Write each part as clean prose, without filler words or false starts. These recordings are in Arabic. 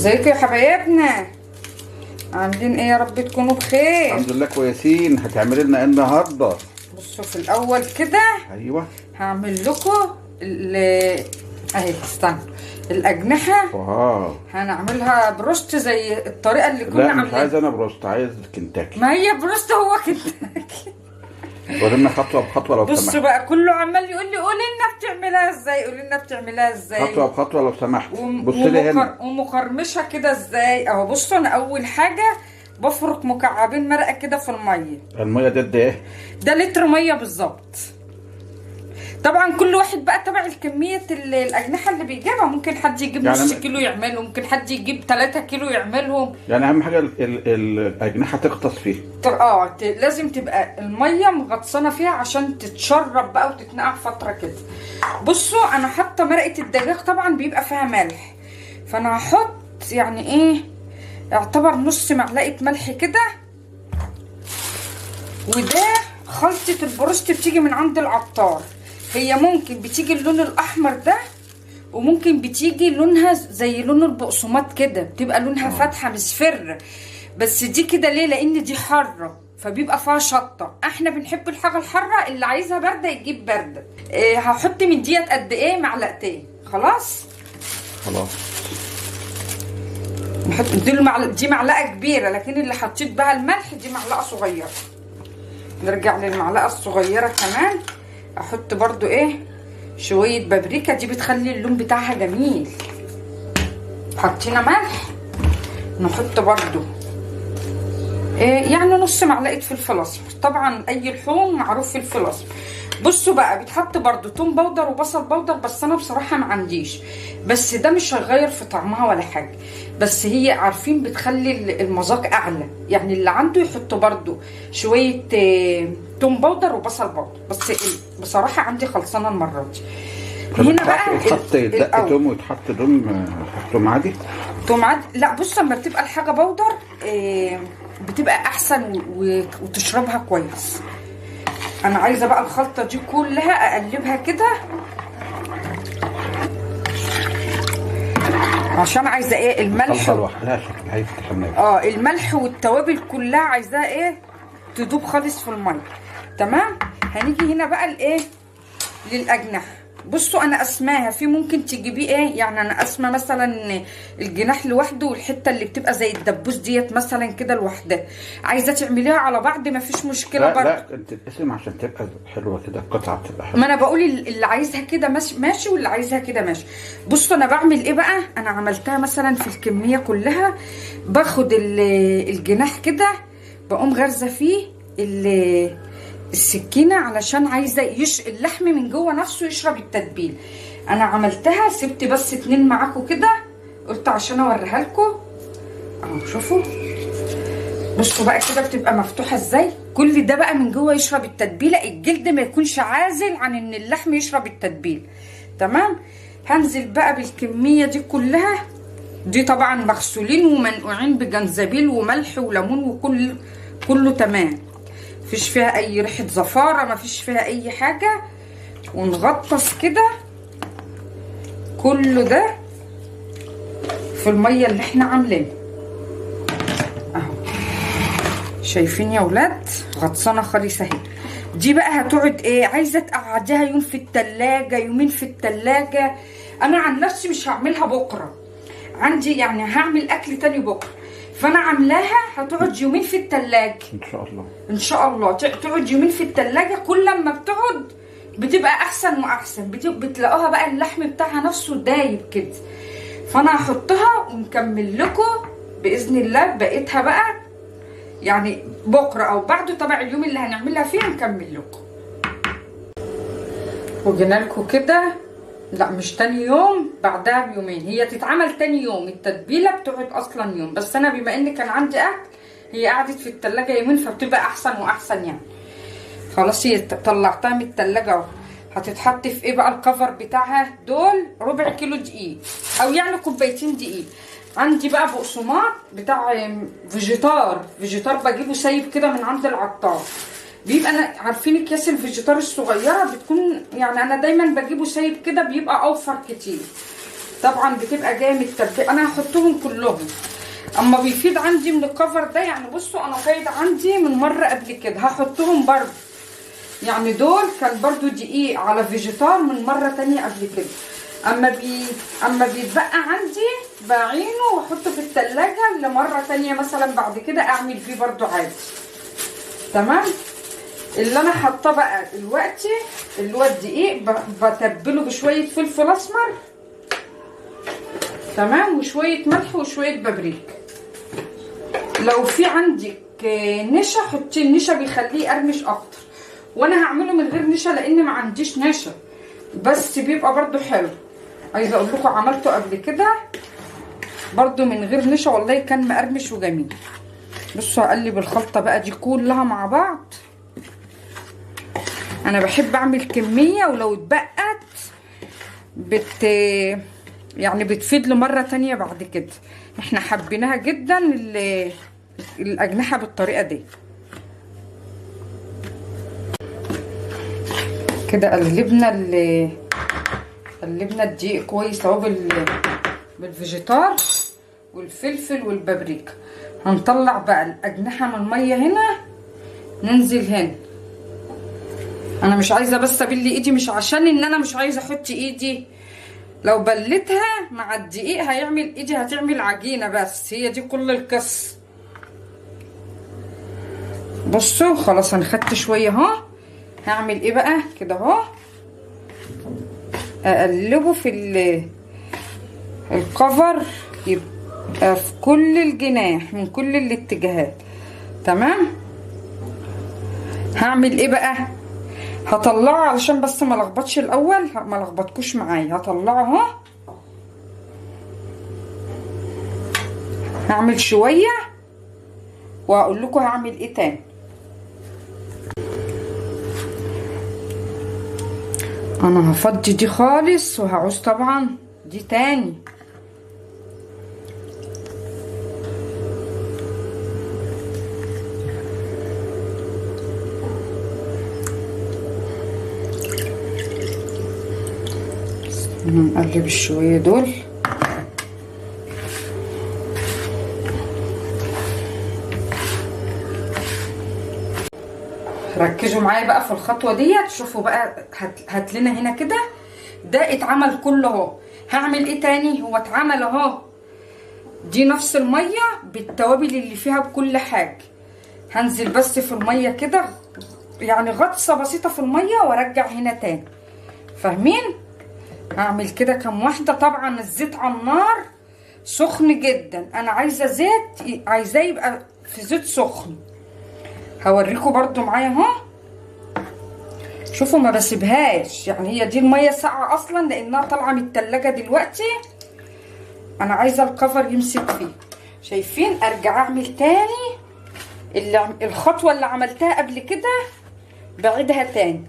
ازيكم يا حبايبنا؟ عاملين ايه؟ يا رب تكونوا بخير. الحمد لله كويسين. هتعملي لنا ايه النهارده؟ بصوا في الاول كده ايوه هعمل لكم اهي استنى الاجنحه. واو. هنعملها بروست زي الطريقه اللي كنا لا عاملينها. مش عايز انا بروست، عايز كنتاكي. ما هي بروست هو كنتاكي. قولي لنا خطوه بخطوه لو سمحت. بصوا بقى كله عمال يقول لي قولي لنا بتعملها ازاي، قولي لنا بتعملها ازاي خطوه بخطوه لو سمحت. بصي لي هنا ومقرمشه كده ازاي اهو. بصوا انا اول حاجه بفرك مكعبين مرقه كده في الميه. الميه دي قد ايه؟ ده لتر ميه بالظبط. طبعا كل واحد بقى تبع الكميه الاجنحه اللي بيجيبها. ممكن حد يجيب يعني نص كيلو يعملهم، ممكن حد يجيب 3 كيلو يعملهم. يعني اهم حاجه الاجنحه تغطس فيه. لازم تبقى الميه مغطسانه فيها عشان تتشرب بقى وتتنقع فتره كده. بصوا انا حاطه مرقه الدجاج طبعا بيبقى فيها ملح، فانا هحط يعني ايه يعتبر نص معلقه ملح كده. وده خلطه البروست بتيجي من عند العطار. هي ممكن بتيجي اللون الاحمر ده، وممكن بتيجي لونها زي لون البقسماط كده، بتبقى لونها فاتحه مصفر. بس دي كده ليه؟ لان دي حاره فبيبقى فيها شطه. احنا بنحب الحاجه الحاره، اللي عايزها بارده يجيب بارده. هحط من ديت قد ايه؟ معلقتين. خلاص نحط دي معلقه كبيره، لكن اللي حطيت بها الملح دي معلقه صغيره. نرجع للمعلقه الصغيره كمان. احط برضو ايه شويه بابريكا، دي بتخلي اللون بتاعها جميل. حطينا ملح، نحط برضو يعني نص معلقه فلفل اسمر. طبعا اي لحوم معروف فلفل اسمر. بصوا بقى بيتحط برضو توم بودر وبصل بودر، بس انا بصراحه ما عنديش. بس ده مش هيغير في طعمها ولا حاجه، بس هي عارفين بتخلي المذاق اعلى. يعني اللي عنده يحط برضو شويه توم بودر وبصل بودر. بس بصراحه عندي خلصانه المره دي. هنا بقى يتحط دق توم ويتحط توم عادي. توم عادي؟ لا بص لما بتبقى الحاجه بودر بتبقى احسن وتشربها كويس. انا عايزه بقى الخلطه دي كلها اقلبها كده، عشان عايزه ايه الملح لوحدها عايزه تحمل. الملح والتوابل كلها عايزاها ايه تدوب خالص في الميه. تمام. هنيجي هنا بقى لايه للاجنحه. بصوا انا قسماها. في ممكن تجيبيه ايه يعني انا قسمه مثلا الجناح لوحده والحته اللي بتبقى زي الدبوس ديت مثلا كده لوحدها. عايزه تعمليها على بعض مفيش مشكله برضه. لا انت تقسم عشان تبقى حلوه كده، القطعه تبقى حلوه. ما انا بقول اللي عايزها كده ماشي واللي عايزها كده ماشي. بصوا انا بعمل ايه بقى. انا عملتها مثلا في الكميه كلها. باخد الجناح كده بقوم غارزه فيه السكينه، علشان عايزه اللحم من جوه نفسه يشرب التتبيل. انا عملتها سبت بس 2 معاكم كده، قلت عشان اوريها لكم اهو. شوفوا بصوا بقى كده بتبقى مفتوحه ازاي. كل ده بقى من جوه يشرب التتبيله، الجلد ما يكونش عازل عن ان اللحم يشرب التتبيل. تمام. هنزل بقى بالكميه دي كلها. دي طبعا مغسولين ومنقوعين بجنزبيل وملح وليمون كله تمام، مفيش فيها اي ريحه زفاره، مفيش فيها اي حاجه. ونغطس كده كله ده في الميه اللي احنا عاملينها اهو. شايفين يا ولاد غطسانه خالص اهي. دي بقى هتقعد ايه عايزه تقعديها يوم في التلاجة يومين في التلاجة. انا عن نفسي مش هعملها بكره، عندي يعني هعمل اكل تاني بكره، فانا عاملاها هتقعد يومين في التلاجة ان شاء الله تقعد يومين في التلاجة. كل لما بتقعد بتبقى احسن واحسن، بتلاقوها بقى اللحم بتاعها نفسه دايب كده. فانا هحطها ونكمل لكم باذن الله بقيتها بقى يعني بكره او بعده تبع اليوم اللي هنعملها فيه نكمل لكم. وجينا لكم كده، لا مش تاني يوم، بعدها بيومين. هي تتعمل تاني يوم، التتبيله بتقعد اصلا يوم، بس انا بما ان كان عندي اكل هي قعدت في التلاجة يومين فبتبقى احسن واحسن يعني. خلاص هي طلعتها من التلاجة اهو. هتتحط في ايه بقى الكفر بتاعها؟ دول ربع كيلو دقيق او يعني 2 كوبايتين دقيق. عندي بقى بقسماط بتاع فيجيتار بجيبه سايب كده من عند العطار. بيبقى انا عارفين اكياس الفيجيتار الصغيره بتكون يعني انا دايما بجيبه سايب كده، بيبقى اوفر كتير. طبعا بتبقى جايه من التتبيله. انا هحطهم كلهم. اما بيفيض عندي من الكفر ده، يعني بصوا انا فايض عندي من مره قبل كده، هحطهم برضه. يعني دول كان برضه دقيق على فيجيتار من مره تانية قبل كده. اما بيتبقى عندي بعينه واحطه في التلاجة لمره تانية مثلا بعد كده اعمل فيه برضه عادي. تمام. اللي انا حاطاه بقى دلوقتي اللي هو الدقيق، بتبله بشويه فلفل اسمر، تمام، وشويه ملح وشويه بابريك. لو في عندك نشا حطي النشا، بيخليه يقرمش اكتر. وانا هعمله من غير نشا لان ما عنديش نشا، بس بيبقى برضو حلو. عايزه اقول لكم عملته قبل كده برضو من غير نشا، والله كان مقرمش وجميل. بصوا هقلب الخلطه بقى دي كلها مع بعض. انا بحب اعمل كميه، ولو اتبقت يعني بتفيد لمره تانية بعد كده. احنا حبيناها جدا الاجنحه بالطريقه دي. كده قلبنا الدقيق كويس اهو بالفيجيتار والفلفل والبابريكا. هنطلع بقى الاجنحه من الميه هنا، ننزل هنا. انا مش عايزه بس ابل ايدي، مش عشان ان انا مش عايزه احط ايدي، لو بلتها مع الدقيق هيعمل ايدي هتعمل عجينه، بس هي دي كل القصه. بصوا خلاص انا خدت شويه اهو. هعمل ايه بقى كده اهو، اقلبه في الكفر يبقى في كل الجناح من كل الاتجاهات. تمام. هعمل ايه بقى، هطلعه علشان بس ما لخبطش الاول، ما لخبطكوش معايا. هطلعه اهو، هعمل شويه وهقول لكم هعمل ايه تاني. انا هفضي دي خالص وهعوز طبعا دي تاني. نقلب الشوية دول. ركزوا معايا بقى في الخطوة ديت. شوفوا بقى، هات لنا هنا كده، ده اتعمل كله اهو. هعمل ايه تاني، هو اتعمل اهو. دي نفس المية بالتوابل اللي فيها بكل حاجة. هنزل بس في المية كده، يعني غطسة بسيطة في المية وارجع هنا تاني. فاهمين؟ هعمل كده كام واحدة. طبعا الزيت على النار سخن جدا، انا عايزة زيت، عايزاه يبقى في زيت سخن. هوريكم برضو معايا اهو. شوفوا ما بسيبهاش، يعني هي دي المية ساقعة اصلا لانها طالعة من التلاجة دلوقتي. انا عايزة الكفر يمسك فيه. شايفين؟ ارجع اعمل تاني الخطوة اللي عملتها قبل كده، بعيدها تاني.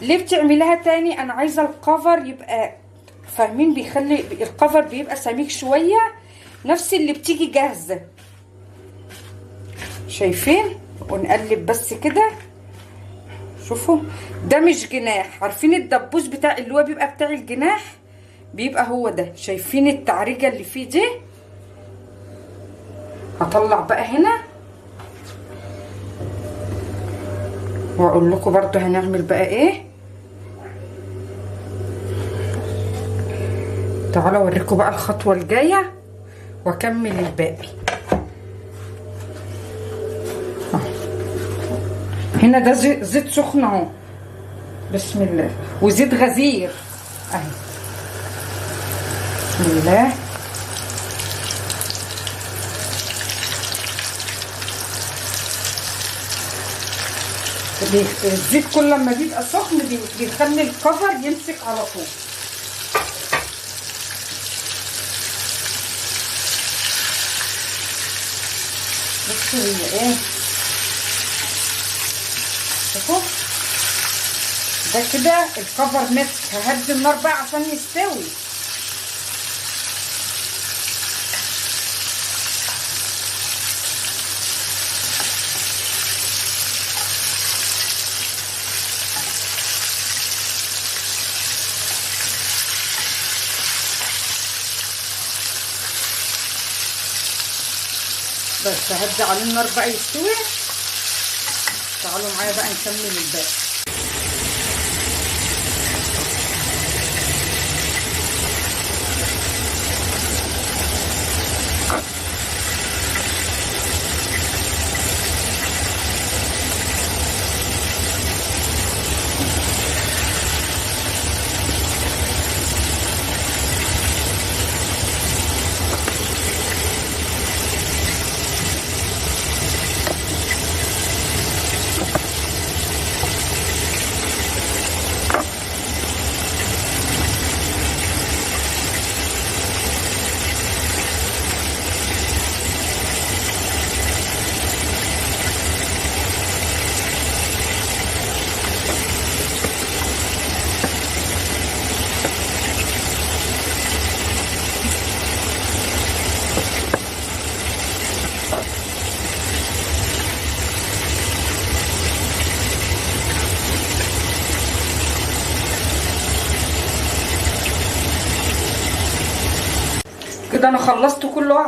ليه بتعملها تاني؟ انا عايزة الكفر يبقى، فاهمين، بيخلي الكفر بيبقى سميك شوية، نفس اللي بتيجي جاهزة. شايفين؟ ونقلب بس كده. شوفوا ده مش جناح، عارفين الدبوس بتاع اللي هو بيبقى بتاع الجناح، بيبقى هو ده. شايفين التعريجة اللي فيه دي؟ هطلع بقى هنا واقول لكم برضو هنعمل بقى ايه. تعالوا اوريكم بقى الخطوة الجاية واكمل الباقي. هنا ده زيت سخن اهو، بسم الله، وزيت غزير اهي، بسم الله. الزيت كل لما بيبقى سخن بيخلي الكفر يمسك على طول. بصوا هي ايه، شوفوا ده كده الكفر مسك. ههدي النار بقى عشان يستوي. بس هدي عليه النار بقى يستوي. تعالوا معايا بقى نكمل الباقي. كده انا خلصت كله،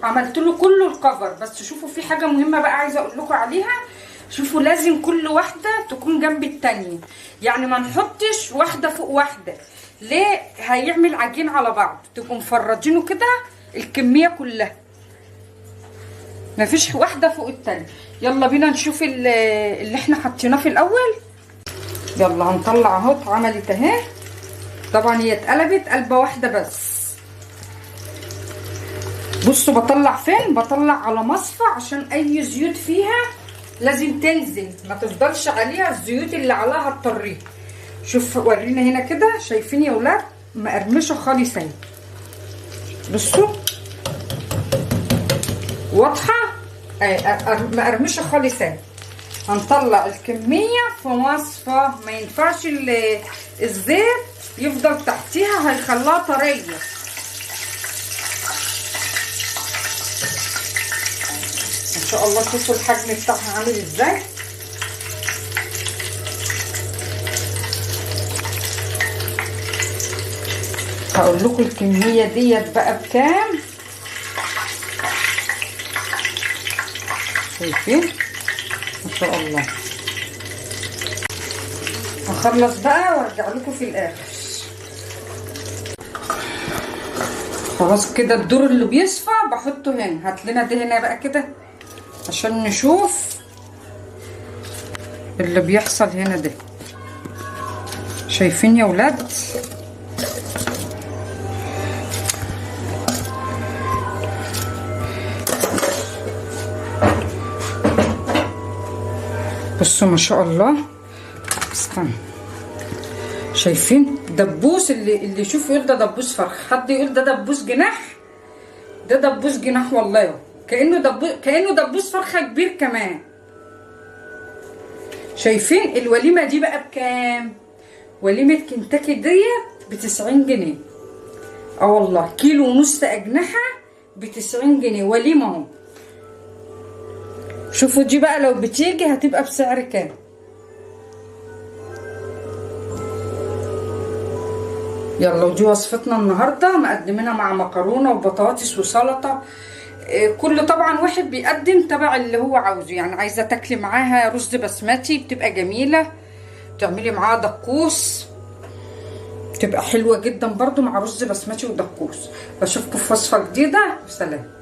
عملت له كله الكفر. بس شوفوا في حاجه مهمه بقى عايزه اقول لكم عليها. شوفوا لازم كل واحده تكون جنب التانيه، يعني ما نحطش واحده فوق واحده. ليه؟ هيعمل عجين على بعض. تبقوا مفرجينه كده الكميه كلها، مفيش واحده فوق التانيه. يلا بينا نشوف اللي احنا حطيناه في الاول. يلا هنطلع اهو. اتعملت اهي. طبعا هي اتقلبت قلبه واحده بس. بصوا بطلع فين؟ بطلع على مصفى عشان اي زيوت فيها لازم تنزل، ما تفضلش عليها الزيوت اللي عليها هتطريها. شوف ورينا هنا كده، شايفين يا ولاد؟ مقرمشه خالص اهي. بصوا واضحه؟ مقرمشه خالص اهي. هنطلع الكميه في مصفى، ما ينفعش الزيت يفضل تحتيها، هيخليها طريه. ان شاء الله. شوفوا الحجم بتاعها عامل ازاي. هقول لكم الكميه ديت بقى بكام. شايفين؟ ما شاء الله. هخلص بقى وارجع لكم في الاخر. خلاص كده الدور اللي بيصفى بحطه هنا. هات لنا ده هنا بقى كده عشان نشوف اللي بيحصل هنا ده. شايفين يا ولاد؟ بصوا ما شاء الله. استنى، شايفين دبوس؟ اللي يشوف يقول ده دبوس فرخ، حد يقول ده دبوس جناح. ده دبوس جناح والله، كأنه دبوس فرخة كبير كمان. شايفين؟ الوليمة دي بقى بكام؟ وليمة كنتاكي ديت ب90 جنيه. اه والله. كيلو ونص أجنحة ب90 جنيه وليمة اهو. شوفوا دي بقى لو بتيجي هتبقى بسعر كام. يلا، ودي وصفتنا النهارده، مقدمينها مع مكرونه وبطاطس وسلطه. كل طبعا واحد بيقدم تبع اللي هو عاوزه. يعني عايزه تاكلي معاها رز بسمتي بتبقى جميله، تعملي معاها دقوس بتبقى حلوه جدا برضو مع رز بسمتي ودقوس. بشوفكم في وصفه جديده. سلام.